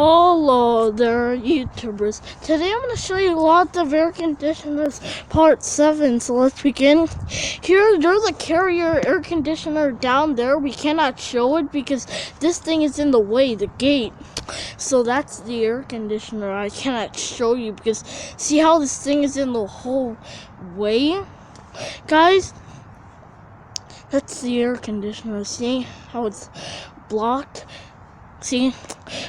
Hello there, YouTubers. Today I'm going to show you lots of air conditioners, part 7. So let's begin. There's a carrier air conditioner down there. We cannot show it because this thing is in the way, the gate. So that's the air conditioner. I cannot show you because see how this thing is in the whole way? Guys, that's the air conditioner. See how it's blocked? See,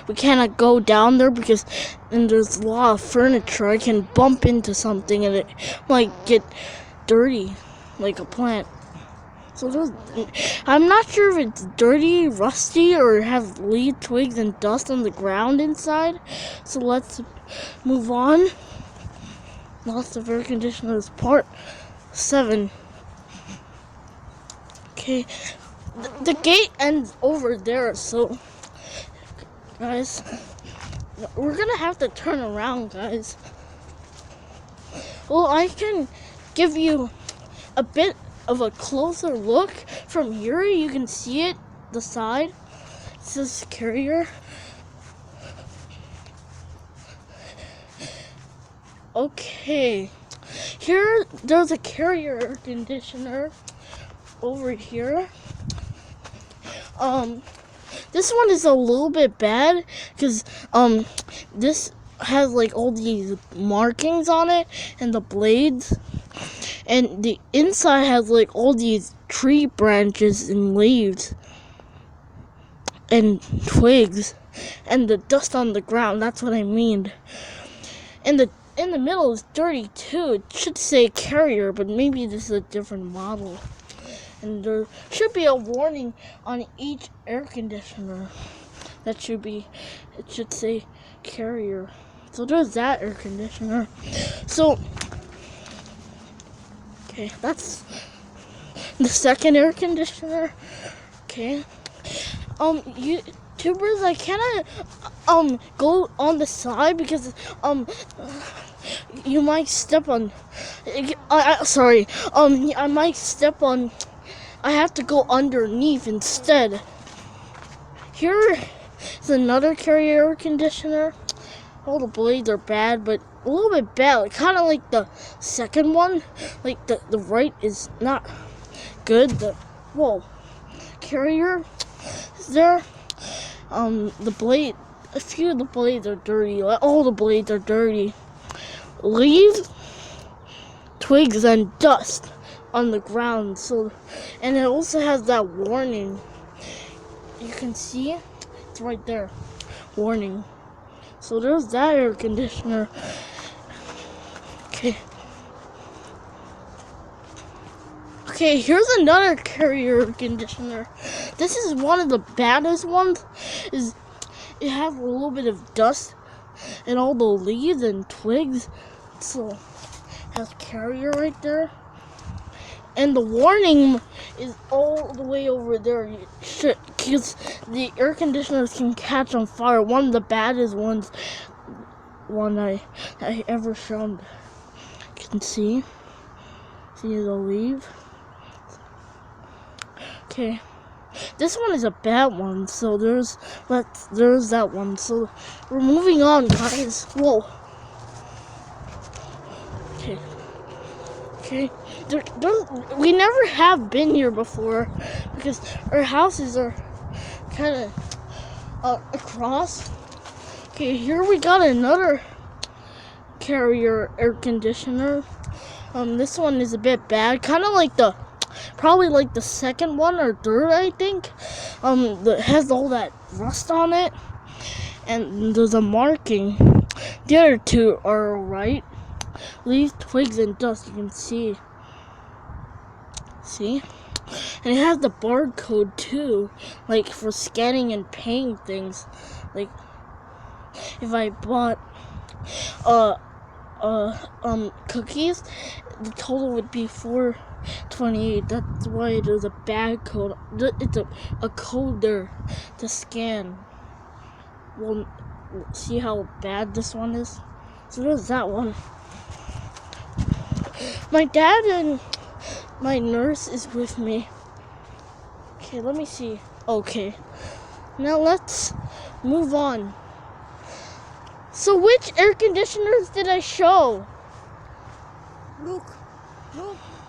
we cannot go down there because then there's a lot of furniture. I can bump into something and it might get dirty, like a plant. So I'm not sure if it's dirty, rusty, or have leaf, twigs, and dust on the ground inside. So let's move on. Lots of air conditioners, part 7. Okay, the gate ends over there, so guys, we're gonna have to turn around, guys. Well, I can give you a bit of a closer look from here. You can see it, the side. It says carrier. Okay, here there's a carrier air conditioner over here. This one is a little bit bad because this has like all these markings on it and the blades, and the inside has like all these tree branches and leaves and twigs and the dust on the ground. That's what I mean. And in the middle is dirty too. It should say carrier, but maybe this is a different model. And there should be a warning on each air conditioner. It should say carrier. So there's that air conditioner. So, okay, that's the second air conditioner. Okay. YouTubers, I cannot go on the side because you might step on. I might step on. I have to go underneath instead. Here is another carrier air conditioner. All the blades are bad, but a little bit bad. Like, kind of like the second one. Like the right is not good. Carrier is there. The blade. A few of the blades are dirty. Like, all the blades are dirty. Leaves, twigs, and dust on the ground. So, and it also has that warning. You can see it's right there, warning. So there's that air conditioner. Okay, here's another carrier air conditioner. This is one of the baddest ones. It has a little bit of dust and all the leaves and twigs. So it has carrier right there. And the warning is all the way over there. Because the air conditioners can catch on fire. One of the baddest ones, I ever shown. You can see the leaf. Okay, this one is a bad one. So there's that one. So we're moving on, guys. Whoa. Okay. We never have been here before because our houses are kind of across. Okay, here we got another carrier air conditioner. This one is a bit bad, kind of like probably like the second one or third, I think. That has all that rust on it, and there's a marking. The other two are alright. Leaves, twigs, and dust. You can see, and it has the barcode too, like for scanning and paying things. Like if I bought cookies, the total would be $4.28. That's why there's a bad code. It's a code there to scan. Well, see how bad this one is. So there's that one. My dad and my nurse is with me. Okay, let me see. Okay, now let's move on. So which air conditioners did I show? Look,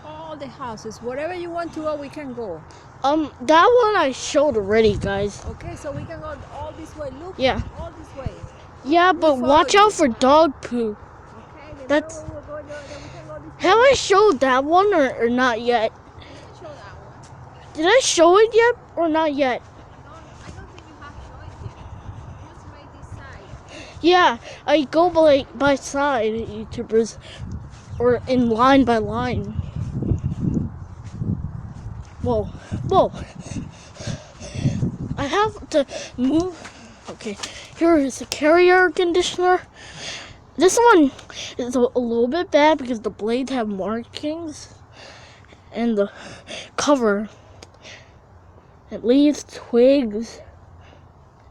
all the houses. Wherever you want to go, we can go. That one I showed already, guys. Okay, so we can go all this way. Look, Yeah. all this way. Yeah, but watch out for dog poo. Okay, then That's. we'll go, then we can go this way. Have I showed that one or not yet? You can show that one. Did I show it yet or not yet? I don't think you have shown it yet. Just made this side. Yeah, I go by side, YouTubers, or in line by line. Whoa. I have to move. Okay, here is the carrier air conditioner. This one is a little bit bad because the blades have markings and the cover. It leaves twigs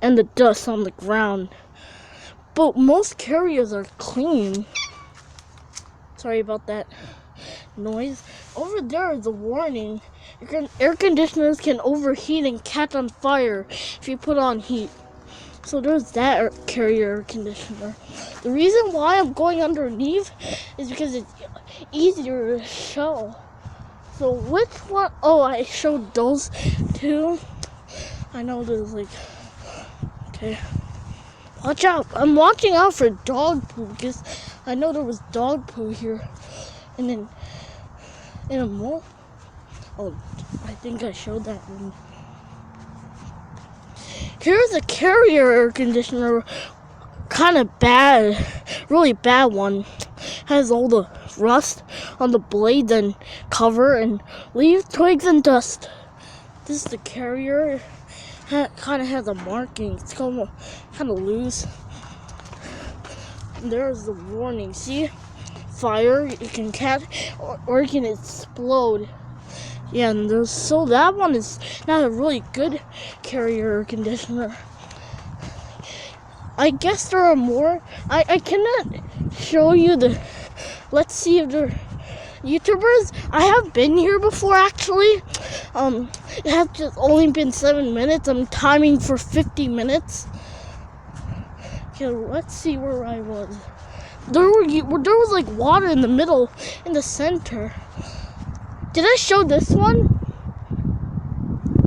and the dust on the ground. But most carriers are clean. Sorry about that noise. Over there is a warning. Air conditioners can overheat and catch on fire if you put on heat. So there's that carrier air conditioner. The reason why I'm going underneath is because it's easier to show. So which one? Oh, I showed those two. I know there's like, okay. Watch out. I'm watching out for dog poo because I know there was dog poo here. And then in a more. Oh, I think I showed that one. Here's a carrier air conditioner. Kind of bad. Really bad one. Has all the rust on the blades and cover and leaves twigs and dust. This is the carrier. Kind of has a marking. It's kind of loose. And there's the warning. See? Fire. You can catch or it can explode. Yeah, and so that one is not a really good carrier air conditioner. I guess there are more. I cannot show you the. Let's see if they're YouTubers. I have been here before actually. It has just only been 7 minutes. I'm timing for 50 minutes. Okay, let's see where I was. There was like water in the middle, in the center. Did I show this one?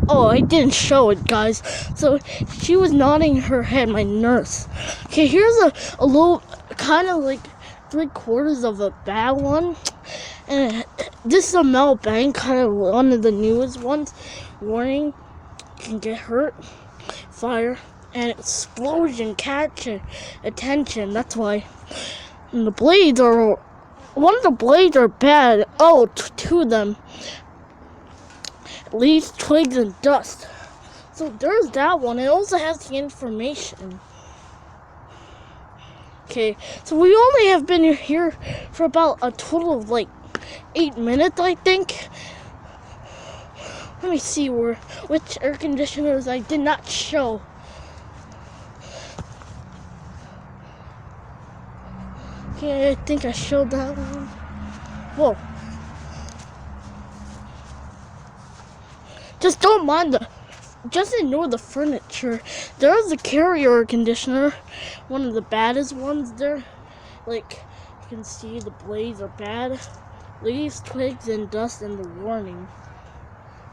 Oh, I didn't show it, guys. So she was nodding her head, my nurse. Okay, here's a little, kind of like 3/4 of a bad one. And this is a metal bank, kind of one of the newest ones. Warning, you can get hurt, fire, and explosion, catch attention. That's why. And the blades are. One of the blades are bad. Oh, two of them. Leaves twigs and dust. So there's that one. It also has the information. Okay, so we only have been here for about a total of like 8 minutes, I think. Let me see which air conditioners I did not show. Okay, I think I showed that one. Whoa. Just don't mind just ignore the furniture. There's a carrier air conditioner. One of the baddest ones there. Like, you can see the blades are bad. Leaves, twigs, and dust, and the warning.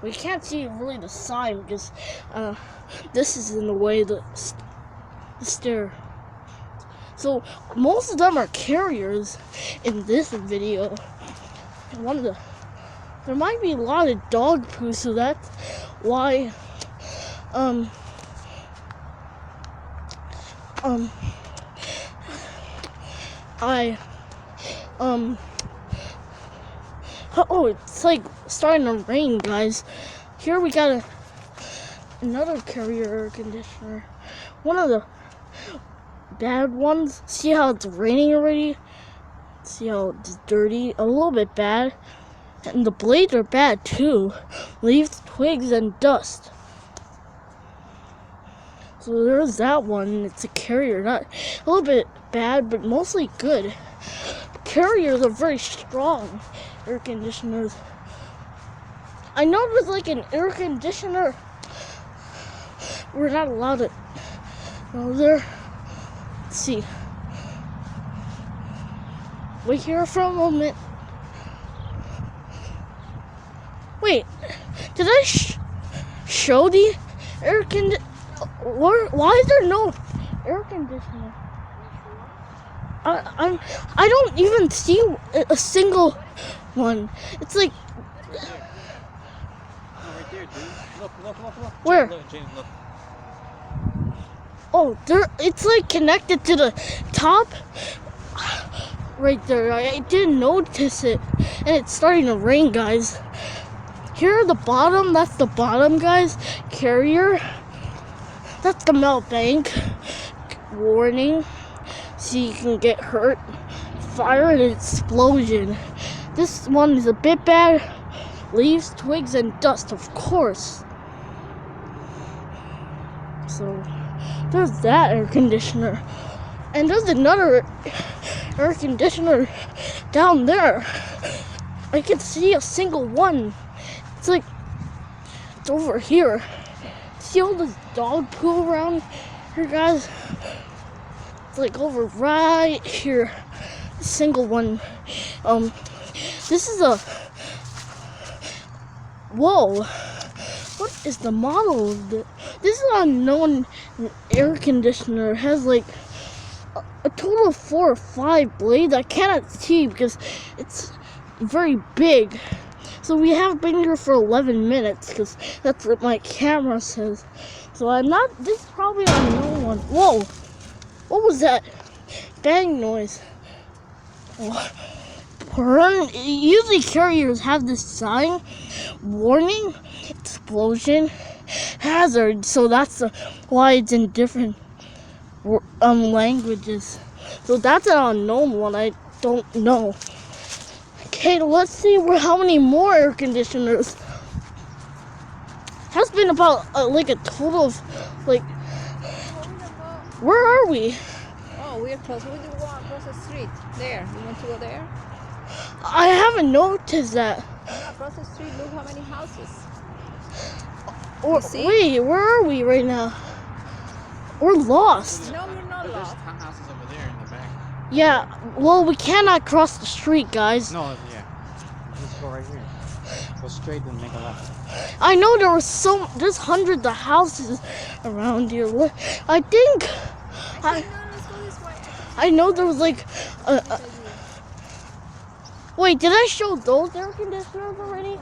We can't see really the sign because this is in the way the stair. So most of them are carriers in this video. And there might be a lot of dog poo, so that's why oh, it's like starting to rain, guys. Here we got another carrier air conditioner. One of the bad ones. See how it's raining already? See how it's dirty? A little bit bad. And the blades are bad too. Leaves twigs and dust. So there's that one. It's a carrier. Not a little bit bad, but mostly good. Carriers are very strong air conditioners. I know there's like an air conditioner. We're not allowed to go there. Let's see. Wait here for a moment. Wait, did I show the air conditioner? Why is there no air conditioner? I don't even see a single one. It's like Right there, dude. Look. Where? James, look. oh, there. It's like connected to the top. Right there. I didn't notice it, and it's starting to rain, guys. Here at the bottom, that's the bottom, guys. Carrier. That's the melt bank. Warning. See, you can get hurt. Fire and explosion. This one is a bit bad. Leaves, twigs, and dust, of course. So, there's that air conditioner. And there's another air conditioner down there. I can see a single one. It's like, it's over here. See all this dog poo around here, guys? It's like over right here. A single one. This is a, whoa. What is the model of this? This is an unknown air conditioner. It has like a total of 4 or 5 blades. I cannot see because it's very big. So we have been here for 11 minutes because that's what my camera says. So I'm not, this is probably an unknown one. Whoa, what was that? Bang noise. Usually carriers have this sign, warning, explosion, hazard. So that's why it's in different languages. So that's an unknown one. I don't know. Okay, let's see how many more air conditioners. Has been about like a total of like. Where are we? Oh, we're close. We do walk across the street. There. You want to go there? I haven't noticed that. Yeah, across the street. Look how many houses. See? Wait, where are we right now? We're lost. No, we're not There's lost. townhouses over there in the back. Yeah, well, we cannot cross the street, guys. No, yeah. Just go right here. Go straight and make a left. I know there's hundreds of houses around here. I think, No, let's go this way. I know there was like, wait, did I show those air conditioners already? No.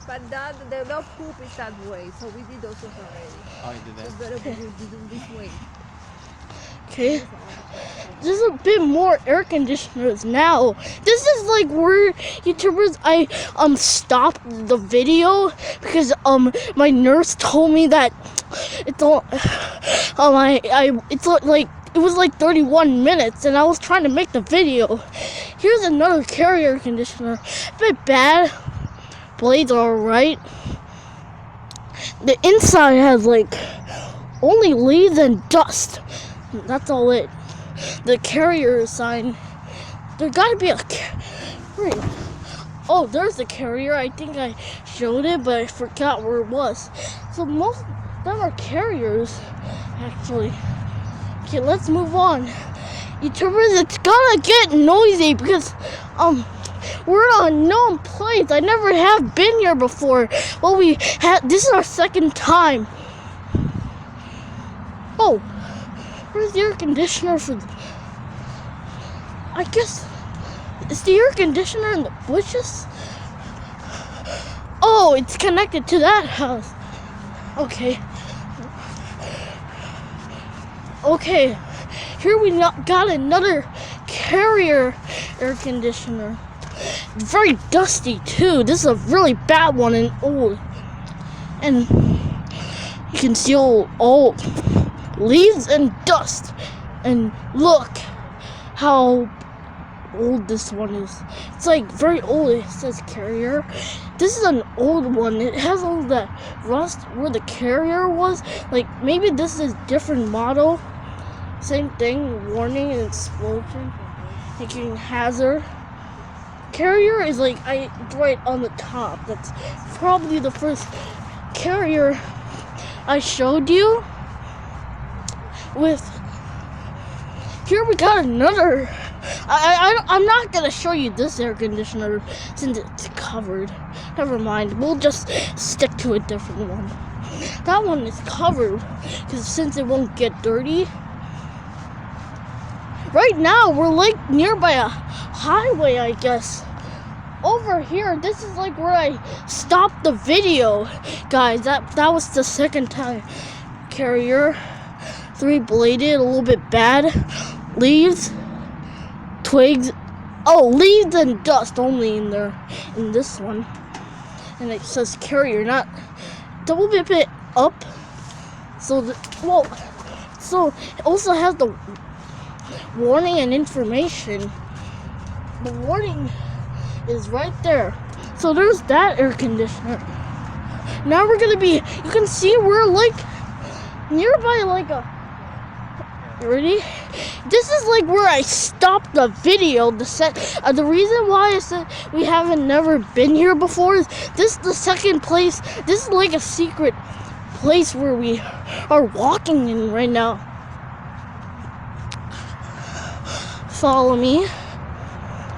But the dog poop is that way, so we did those ones already. Oh, you did So it's that? better we do this way. Okay. There's a bit more air conditioners now. This is like where YouTubers I stopped the video because my nurse told me that it's all it's like it was like 31 minutes and I was trying to make the video. Here's another carrier air conditioner. A bit bad. Blades are alright. The inside has like only leaves and dust. That's all it. The carrier sign. There gotta be a wait. Oh, there's the carrier. I think I showed it, but I forgot where it was. So most of them are carriers, actually. Okay, let's move on. YouTubers, it's gonna get noisy because we're on unknown place. I never have been here before. Well, this is our second time. Oh. Where's the air conditioner for? I guess is the air conditioner in the bushes? Oh, it's connected to that house. Okay. Okay. Here we got another carrier air conditioner. Very dusty too. This is a really bad one and old. And you can see all leaves and dust, and look how old this one is. It's like very old. It says carrier. This is an old one. It has all that rust where the carrier was. Like maybe this is different model. Same thing. Warning and explosion. Making hazard. Carrier is like right on the top. That's probably the first carrier I showed you. With here we got another I'm not gonna show you this air conditioner since it's covered. Never mind. We'll just stick to a different one. That one is covered because since it won't get dirty. Right now we're like nearby a highway, I guess. Over here, this is like where I stopped the video, guys. That was the second time. Carrier, 3-bladed, a little bit bad. Leaves, twigs. Oh, leaves and dust only in there in this one. And it says carrier, not double bit up. So so it also has the warning and information. The warning is right there. So there's that air conditioner. Now we're gonna be, you can see we're like nearby like a, you ready? This is like where I stopped the video. The reason why I said we haven't never been here before is this is the second place. This is like a secret place where we are walking in right now. Follow me.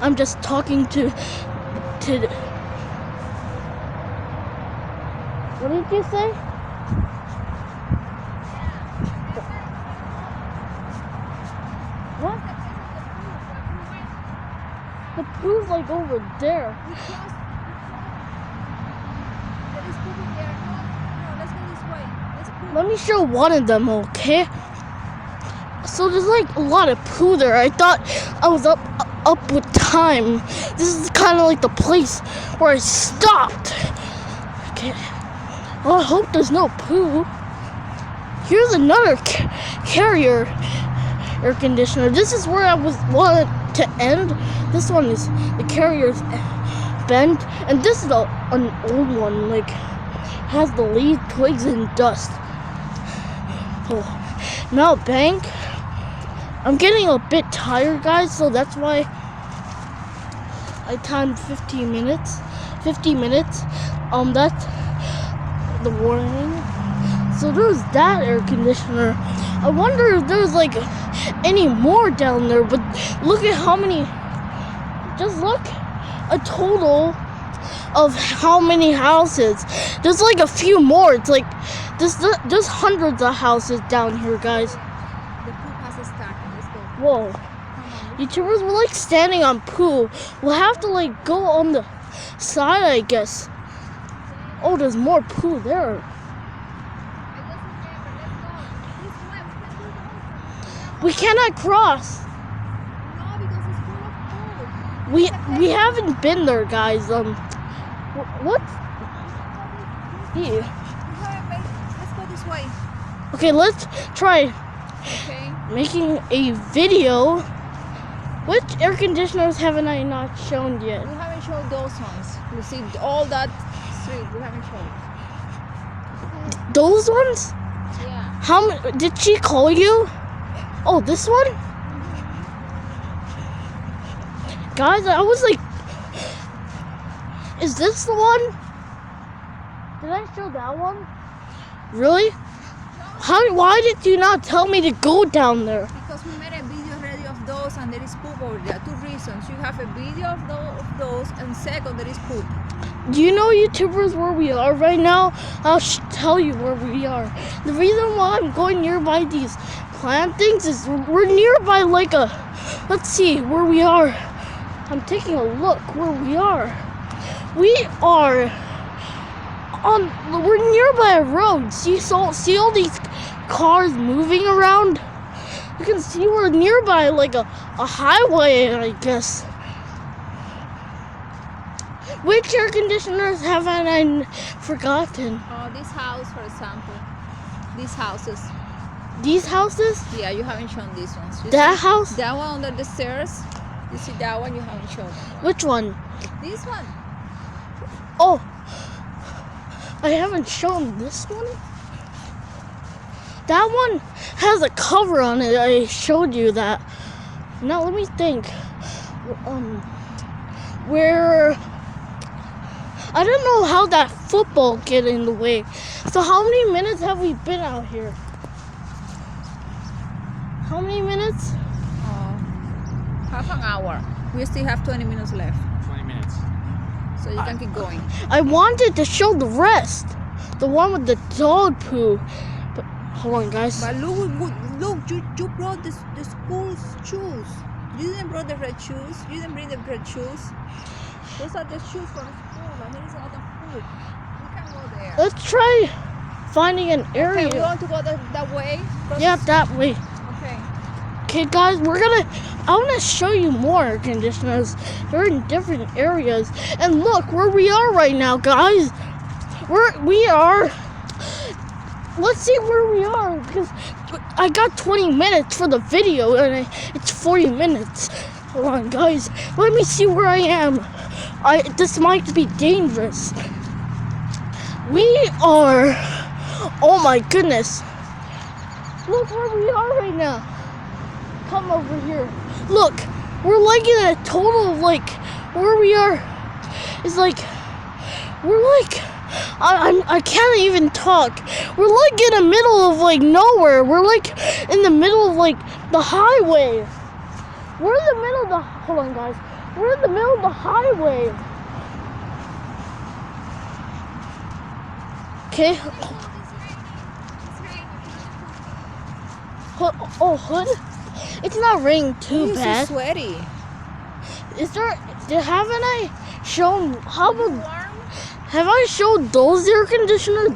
I'm just talking to what did you say? What? The pool's like over there. Let me show one of them, okay? So there's like a lot of poo there. I thought I was up with time. This is kind of like the place where I stopped. Okay. Well, I hope there's no poo. Here's another carrier air conditioner. This is where I wanted to end. This one is the carrier's bent, and this is an old one. Like has the leaves, twigs, and dust. Oh, now bank. I'm getting a bit tired, guys, so that's why I timed 15 minutes. 50 minutes. That's the warning. So there's that air conditioner. I wonder if there's like any more down there, but look at how many. Just look, a total of how many houses. There's like a few more. It's like there's hundreds of houses down here, guys. The pool has started. Let's go. Whoa. YouTubers, we're like standing on poo. We'll have to like go on the side, I guess. Oh, there's more poo there. We cannot cross. No, because it's full of poo. We haven't been there, guys. What? Yeah. Let's go this way. Okay, let's try Okay. making a video. Which air conditioners haven't I not shown yet? We haven't shown those ones. You see all that street. We haven't shown. Those ones? Yeah. How did she call you? Oh, this one? Guys, I was like, is this the one? Did I show that one? Really? Why did you not tell me to go down there? Because we made a video already of those, and there is poop over there. 2 reasons. You have a video of those, and second, there is poop. Do you know, YouTubers, where we are right now? I'll tell you where we are. The reason why I'm going nearby these plant things is we're nearby like a, let's see where we are. I'm taking a look where we are. We're nearby a road. See all these cars moving around? You can see we're nearby like a highway, I guess. Which air conditioners haven't I forgotten? This house, for example. These houses. These houses? Yeah, you haven't shown these ones. You That see house? that one under the stairs. You see that one? You haven't shown. Which one? This one. Oh, I haven't shown this one. That one has a cover on it. I showed you that. Now let me think. Where I don't know how that football get in the way. So how many minutes have we been out here? How many minutes? Half an hour. We still have 20 minutes left, 20 minutes. so you can keep going. I wanted to show the rest. The one with the dog poo. But hold on, guys. But look, you brought the school's shoes. You didn't bring the red shoes. You didn't bring the red shoes. Those are the shoes from school, and there is a lot of food. We can go there. Let's try finding an Okay, area. we want to go that way? Yeah, that way. Okay. Okay, guys, I want to show you more air conditioners. They're in different areas. And look where we are right now, guys. We are. Let's see where we are, because I got 20 minutes for the video, and it's 40 minutes. Hold on, guys. Let me see where I am. This might be dangerous. We are. Oh my goodness. Look where we are right now. Come over here. Look, we're like in a total of like where we are is like we're like I can't even talk. We're like in the middle of like nowhere. We're like in the middle of like the highway. We're in the middle of the hold on guys. We're in the middle of the highway. Okay. Oh, hood? It's not raining too You're bad. so sweaty. Haven't I shown, how about, Warm? have I showed those air conditioners?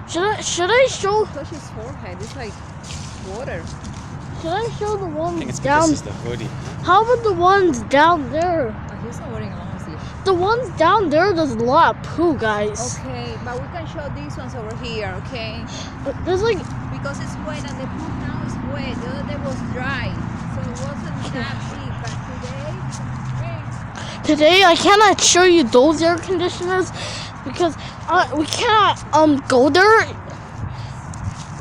Should I show, Touch his forehead. It's like water. should I show the I ones think it's down, because it's the hoodie. how about the ones down there? Oh, he's not wearing a long sleeve. The ones down there, there's a lot of poo, guys. Okay, but we can show these ones over here, okay? There's like, Because it's wet and the pool now is wet. The other day was dry, so it wasn't that big. But today I cannot show you those air conditioners because we cannot go there.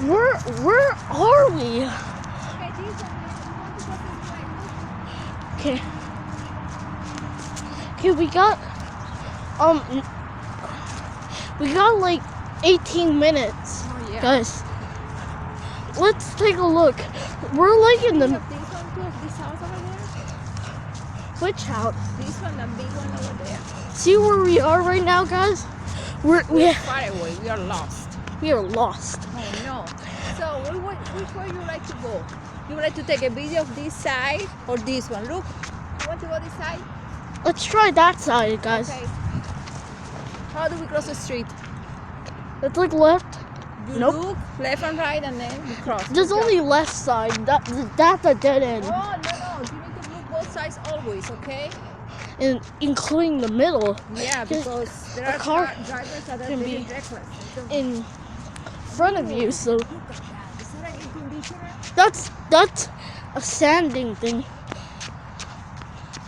Where are we? okay, these ones, we want to go this way. Okay. Okay, we got like 18 minutes, Oh yeah. guys. Let's take a look. We're like in the This one too, this house over there. which house? This one, the big one over there. See where we are right now, guys? We're far away. We are lost. We are lost. Oh no. So which way you like to go? You would like to take a video of this side or this one? Look, you want to go this side? Let's try that side, guys. Okay. How do we cross the street? Let's look left. You Nope. look left and right, and then you cross. There's Good job. only left side. That's a dead end, Oh no! You need to look both sides always, okay? including the middle. Yeah, because there a are car drivers that are can very be reckless. in front of you, so Look at that. Is that an air conditioner? that's a sanding thing.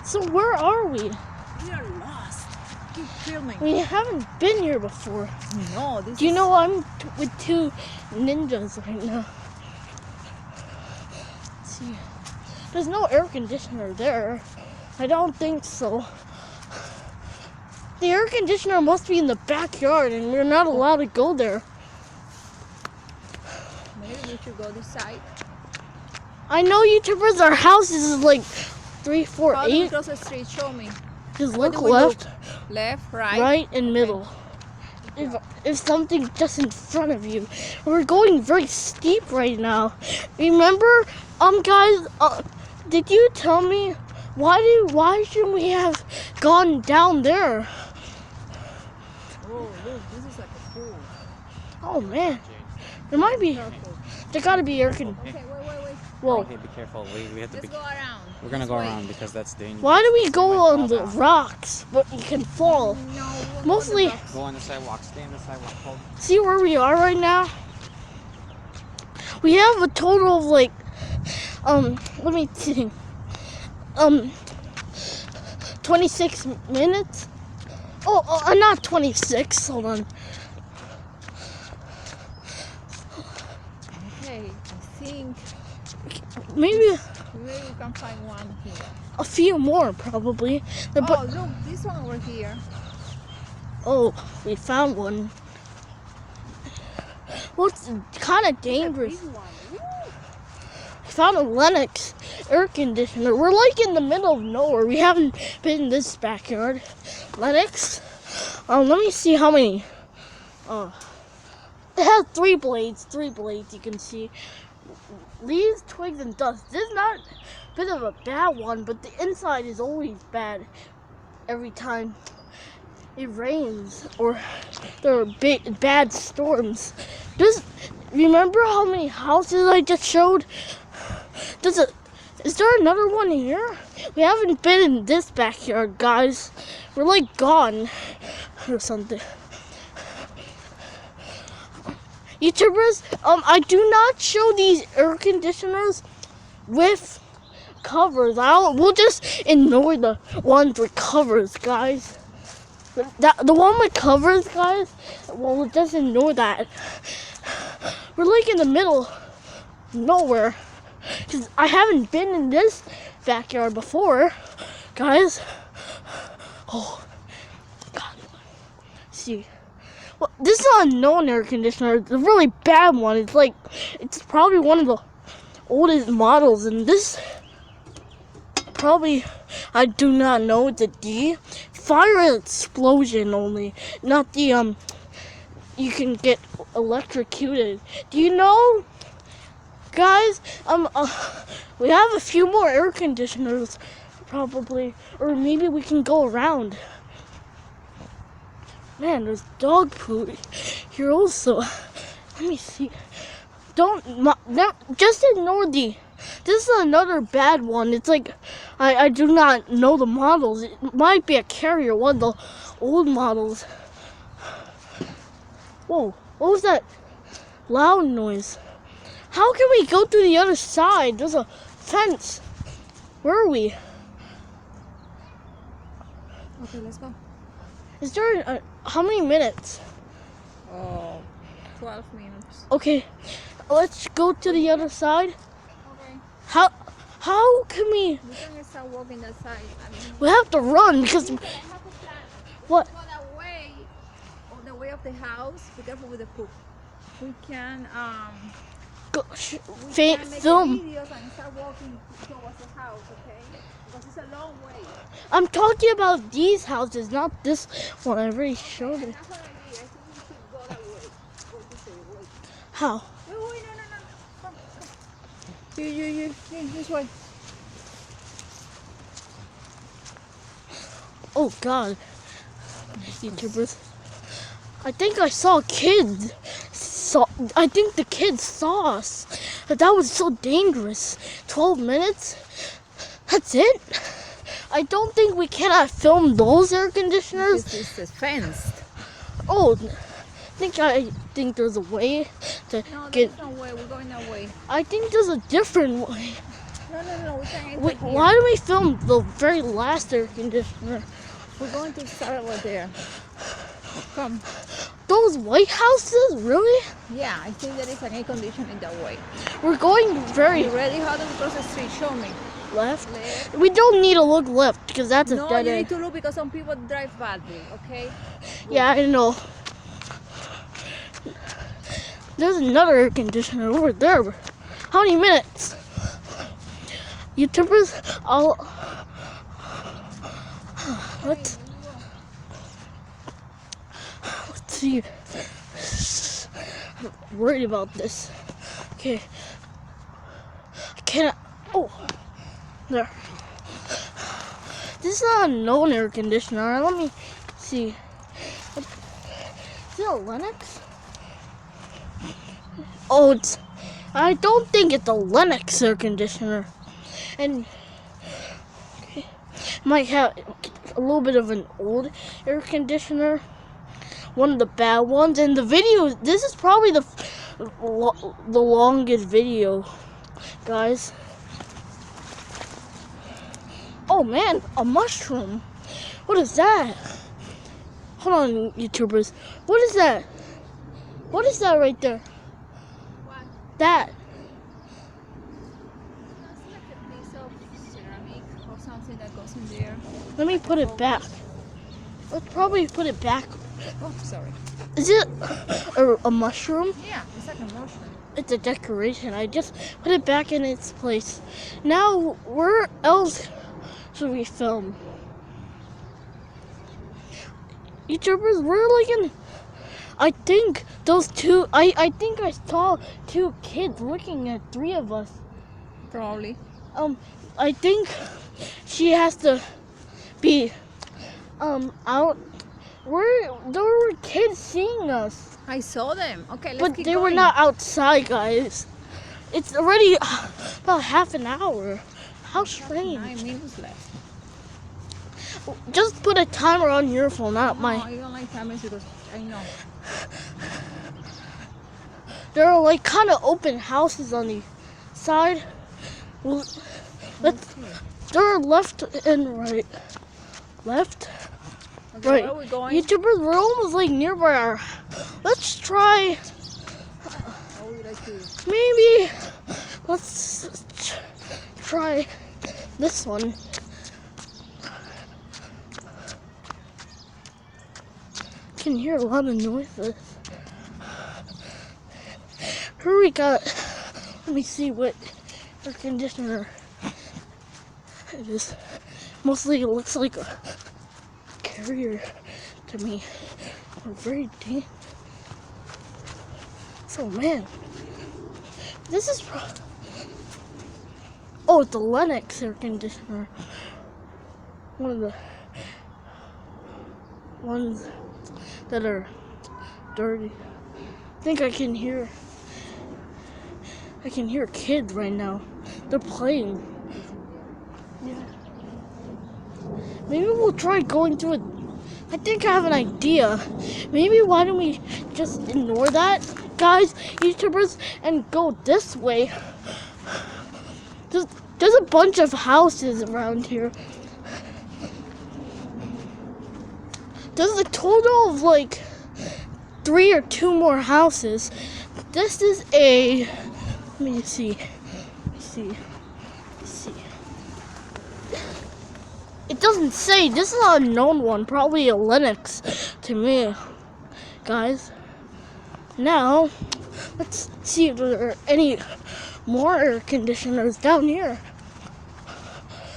So where are we? We are lost. Keep filming. We haven't been here before. No, this Do you is- know I'm with two ninjas right now? Let's see. There's no air conditioner there. I don't think so. The air conditioner must be in the backyard and we're not allowed to go there. Maybe we should go this side. I know YouTubers, our house is like 3, 4, How do we 8. cross the street? Show me. Just Where look do we left, look? Left, right. right, and middle. If something just in front of you. We're going very steep right now. Remember, guys, did you tell me why shouldn't we have gone down there? Oh, look, this is like a pool. Oh man, there might be. Careful. There gotta be air con. Okay, wait. Whoa, Okay, be careful. We have to Let's be. go around. We're gonna This go way. around because that's dangerous. why do we go might on fall the down. rocks? But you can fall. No, we won't go on the Mostly- rocks. Go on the sidewalk. Stay on the sidewalk. Hold. See where we are right now? We have a total of like, let me see, 26 minutes. Oh, not 26. Hold on. Okay, I think Maybe maybe we can find one here. a few more, probably. Oh, But look, this one over here. oh, we found one. Well, it's kind of dangerous. This one. Woo! We found a Lennox, air conditioner. We're like in the middle of nowhere. We haven't been in this backyard. Lennox, let me see how many. It has three blades. You can see leaves, twigs, and dust. This is not a bit of a bad one, but the inside is always bad every time it rains or there are bad storms. Just remember how many houses I just showed? Is there another one here? We haven't been in this backyard, guys. We're like gone or something. YouTubers, I do not show these air conditioners with covers. We'll just ignore the ones with covers, guys. The one with covers, guys, well, we'll just ignore that. We're like in the middle of nowhere. Because I haven't been in this backyard before, guys. Oh, God. See. Well, this is an unknown air conditioner. It's a really bad one. It's probably one of the oldest models. And this, probably, I do not know. It's a D. Fire and explosion only. Not the, you can get electrocuted. Do you know, guys, we have a few more air conditioners, probably. Or maybe we can go around. Man, there's dog poo here also. Let me see. Just ignore the. This is another bad one. It's like, I do not know the models. It might be a Carrier, one of the old models. Whoa, what was that loud noise? How can we go to the other side? There's a fence. Where are we? Okay, let's go. Is there how many minutes? Oh, 12 minutes. Okay, let's go to the other side. Okay. How can we? We're gonna start walking that side. We have to run because We have a plan. what? On the way of the house, be careful with the poop. We can make Film. videos and start walking towards the house, okay? Because it's a long way. I'm talking about these houses, not this one. I already showed it. That's what I think we should go that way. Go this way. How? Wait, no. Come. You, this way. Oh God, YouTubers. I think I saw kids. I think the kids saw us. But that was so dangerous. 12 minutes? That's it? I don't think we cannot film those air conditioners. This is fenced. Oh, I think there's a way to No, get. there's no way. We're going that way. I think there's a different way. No. We can't enter Wait, here. why do we film the very last air conditioner? We're going to start over there. Come. Those White Houses, really? Yeah, I think there is an air conditioner in that way. We're going very You ready? How do we cross the street? Show me. left. Left. We don't need to look left because that's a No, dead you end. need to look because some people drive badly, okay? Yeah, I know. There's another air conditioner over there. How many minutes? YouTubers, let's see. I'm worried about this. Okay. I cannot. Oh, there. This is not a known air conditioner. Let me see. Is it a Lennox? Oh, I don't think it's a Lennox air conditioner. And okay, might have a little bit of an old air conditioner. One of the bad ones. And the video, this is probably the longest video, guys. Oh man, a mushroom. What is that? Hold on, YouTubers. What is that? What is that right there? What? That. That's like a piece of ceramic or something that goes in there. Let me put it back. Let's probably put it back. Oh, sorry. Is it a mushroom? Yeah, it's like a mushroom. it's a decoration. I just put it back in its place. Now, where else should we film? YouTubers, we're like in. I think those two. I think I saw two kids looking at three of us. Probably. I think she has to be out. There were kids seeing us, I saw them. Okay, let's but keep they were going. not outside, guys. It's already about half an hour. How 9 strange. minutes left. Just put a timer on your phone, not No, mine. I don't like timers because I know. There are like kind of open houses on the side. Let's. Okay. There are left and right. Left. Okay, Right. where are we going? YouTubers, we're almost like nearby our. Let's try. What would you like to? Maybe. Let's try this one. I can hear a lot of noises. Here we got. Let me see what air conditioner it is. Mostly it looks like a Carrier to me. We're very deep. So man, this is. Oh, it's the Lennox air conditioner. One of the ones that are dirty. I think I can hear kids right now. They're playing. Yeah. Maybe we'll try going through it. I think I have an idea. Maybe why don't we just ignore that, guys, YouTubers, and go this way. There's a bunch of houses around here. There's a total of like 3 or 2 more houses. This is a. Let me see. It doesn't say. This is an unknown one. Probably a Lennox to me, guys. Now, let's see if there are any more air conditioners down here.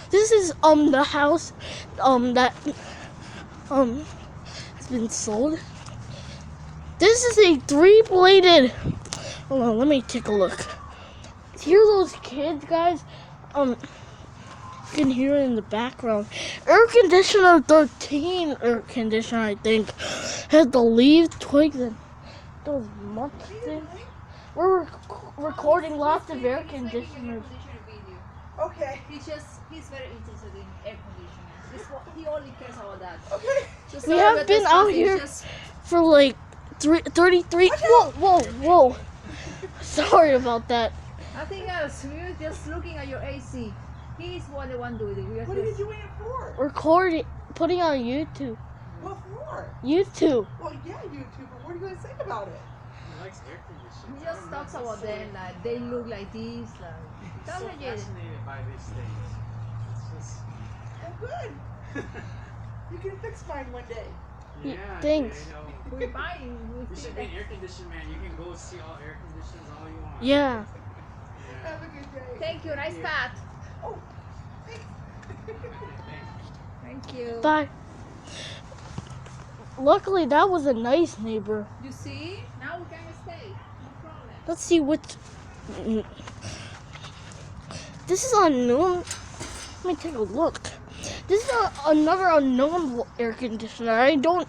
This is the house that has been sold. This is a 3-bladed. Hold on, let me take a look. Hear those kids, guys? You can hear it in the background. Air conditioner 13 air conditioner, I think, has the leaves, twigs, and those months things. We're recording lots of air conditioners. Okay. He's very interested in air conditioners. He only cares about that. Okay. Just We sorry have about been this, out but he's here just- for like 33. Whoa. Sorry about that. Nothing else. We were just looking at your AC. He's the one doing it. We are What are you just. doing it for? Recording, putting on YouTube. What for? YouTube. Well, yeah, YouTube, but what are you going to say about it? He likes air conditioning. He just talks about them like they look like this. Like He's Tell so me, Jaden. fascinated by these things. It's just. Oh, good. You can fix mine one day. Yeah. Thanks. You know, we buy. We you think should be that- an air conditioner man. You can go see all air conditioners all you want. Yeah. Yeah. Have a good day. Thank you. Nice pat. Oh, thanks. Thank you. Bye. Luckily, that was a nice neighbor. You see? Now we can stay. No problem. Let's see which. This is unknown. Let me take a look. This is another unknown air conditioner. I don't.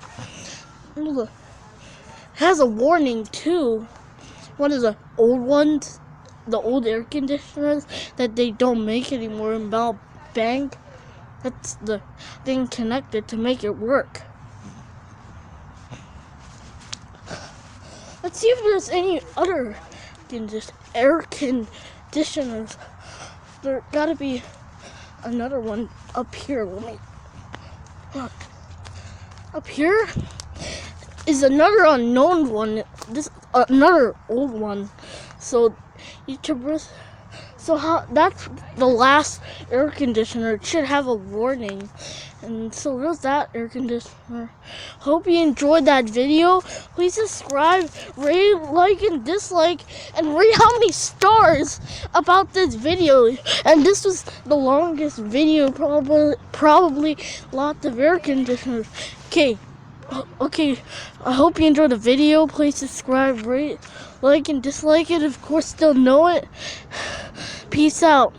Look. It has a warning too. One of the old ones, the old air conditioners that they don't make anymore in Bell Bank. That's the thing connected to make it work. Let's see if there's any other air conditioners. There gotta be another one up here. Let me look. Up here is another unknown one. This another old one. So YouTubers, So that's the last air conditioner. It should have a warning. And so there's that air conditioner. Hope you enjoyed that video. Please subscribe, rate, like, and dislike, and rate how many stars about this video. And this was the longest video, probably lots of air conditioners. Okay, I hope you enjoyed the video. Please subscribe, rate, like, and dislike it. Of course, still know it. Peace out.